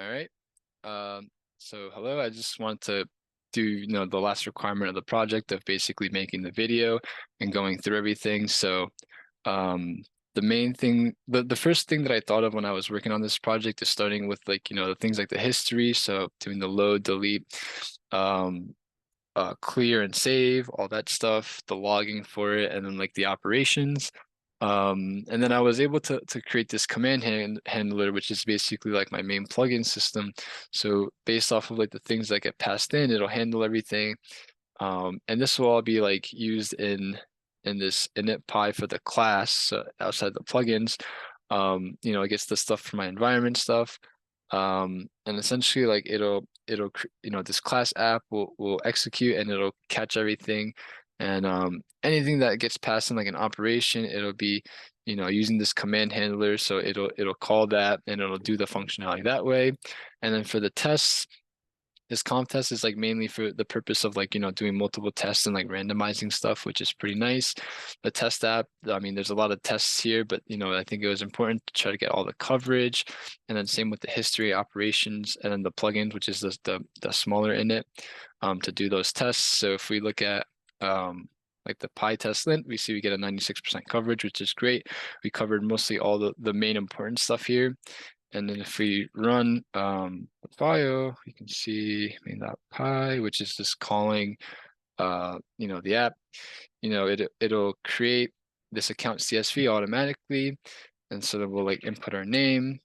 All right. So hello, I just want to do, the last requirement of the project of basically making the video and going through everything. So, um, the main thing, the first thing that I thought of when I was working on this project is starting with like, the things like the history. So doing the load, delete, um, clear and save, all that stuff, the logging for it, and then like the operations. And then I was able to create this handler, which is basically like my main plugin system. So based off of like the things that get passed in, it'll handle everything. And this will all be like used in this init py for the class, so outside the plugins. It gets the stuff from my environment stuff. And essentially like this class app will execute and it'll catch everything. And anything that gets passed in like an operation, it'll be, using this command handler. So it'll call that and it'll do the functionality that way. And then for the tests, this conf test is like mainly for the purpose of like, doing multiple tests and like randomizing stuff, which is pretty nice. The test app, I mean, there's a lot of tests here, but I think it was important to try to get all the coverage. And then same with the history operations and then the plugins, which is the smaller init, to do those tests. So if we look at like the PyTest lint, we see we get a 96% coverage, which is great. We covered mostly all the main important stuff here. And then if we run the file, you can see main.py, which is just calling the app. It'll create this account CSV automatically. And so then we'll like input our name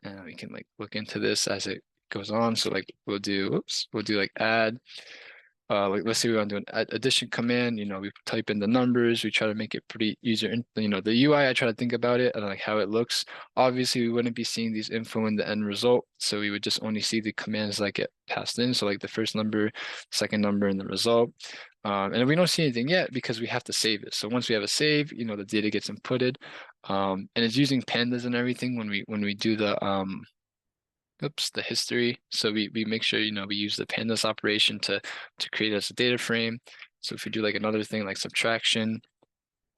and we can like look into this as it goes on. So like we'll do like add. Like let's say we want to do an addition command, we type in the numbers, we try to make it pretty user, the UI, I try to think about it and like how it looks. Obviously, we wouldn't be seeing these info in the end result, so we would just only see the commands that get passed in. So like the first number, second number, and the result. And we don't see anything yet because we have to save it. So once we have a save, the data gets inputted, and it's using pandas and everything when we do the history. So we make sure, we use the pandas operation to create as a data frame. So if we do like another thing like subtraction,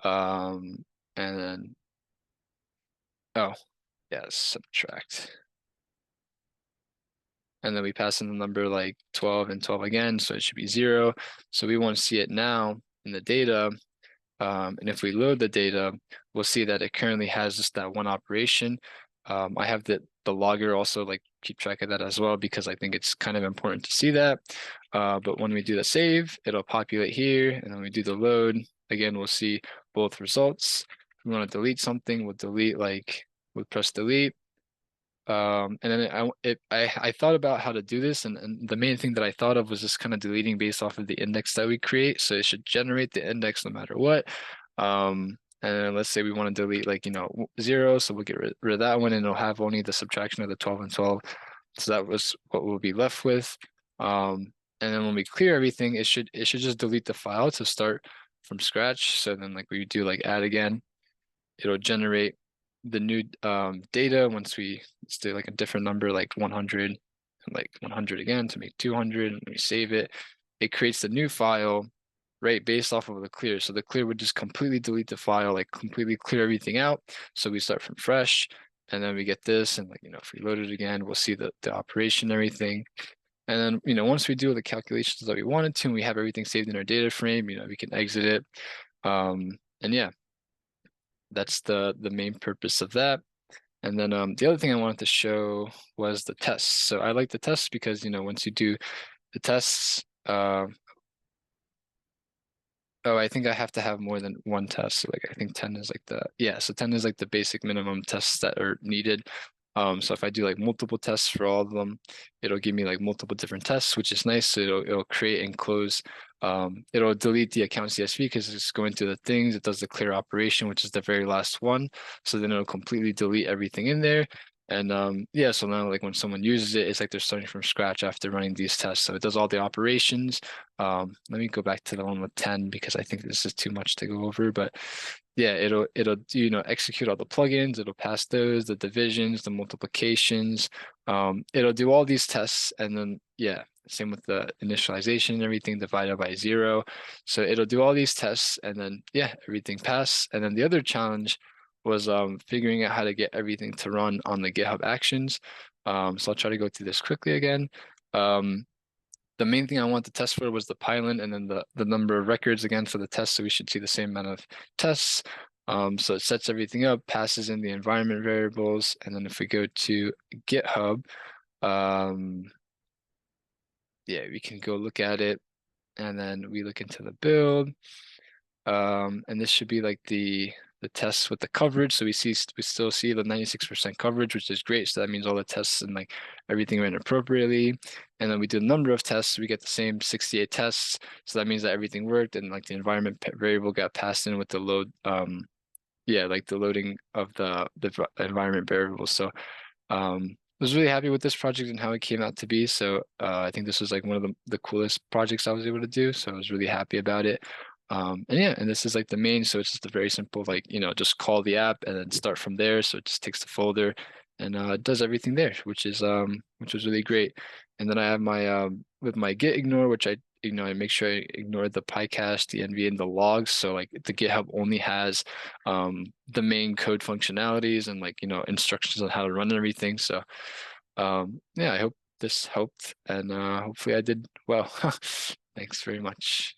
and then, oh, yeah, subtract. And then we pass in the number like 12 and 12 again, so it should be 0. So we want to see it now in the data. And if we load the data, we'll see that it currently has just that one operation. I have the logger also like keep track of that as well because I think it's kind of important to see that. But when we do the save, it'll populate here, and then we do the load. Again, we'll see both results. If we want to delete something, we'll press delete. And then I thought about how to do this, and the main thing that I thought of was just kind of deleting based off of the index that we create. So it should generate the index no matter what. And then let's say we want to delete like 0, so we'll get rid of that one, and it'll have only the subtraction of the 12 and 12. So that was what we'll be left with. And then when we clear everything, it should just delete the file to start from scratch. So then like we do like add again, it'll generate the new data once let's do like a different number like 100 and like 100 again to make 200, and we save it. It creates the new file right based off of the clear. So the clear would just completely delete the file, like completely clear everything out. So we start from fresh, and then we get this, and like if we load it again, we'll see the operation and everything. And then once we do the calculations that we wanted to and we have everything saved in our data frame, we can exit it. And yeah, that's the main purpose of that. And then the other thing I wanted to show was the tests. So I like the tests because once you do the tests, oh, I think I have to have more than one test. So like I think 10 is like so 10 is like the basic minimum tests that are needed. So if I do like multiple tests for all of them, it'll give me like multiple different tests, which is nice. So it'll create and close. It'll delete the account CSV because it's going through the things. It does the clear operation, which is the very last one. So then it'll completely delete everything in there. And yeah, so now like when someone uses it, it's like they're starting from scratch after running these tests. So it does all the operations. Let me go back to the one with 10 because I think this is too much to go over. But yeah, it'll execute all the plugins, it'll pass those, the divisions, the multiplications. It'll do all these tests, and then yeah, same with the initialization and everything divided by 0. So it'll do all these tests, and then yeah, everything pass. And then the other challenge was figuring out how to get everything to run on the GitHub Actions. So I'll try to go through this quickly again. Um, the main thing I want to test for was the pylon and then the number of records again for the test. So we should see the same amount of tests. So it sets everything up, passes in the environment variables, and then if we go to GitHub, um, yeah, we can go look at it, and then we look into the build. And this should be like the tests with the coverage. So we still see the 96% coverage, which is great. So that means all the tests and like everything ran appropriately. And then we do a number of tests. We get the same 68 tests. So that means that everything worked and like the environment variable got passed in with the load. Yeah, like the loading of the environment variable. So I was really happy with this project and how it came out to be. So I think this was like one of the coolest projects I was able to do. So I was really happy about it. And yeah, and this is like the main. So it's just a very simple, like, just call the app and then start from there. So it just takes the folder and does everything there, which was really great. And then I have my with my git ignore, which I make sure I ignore the PyCache, the NV, and the logs. So like the GitHub only has the main code functionalities and like instructions on how to run everything. So yeah, I hope this helped, and hopefully I did well. Thanks very much.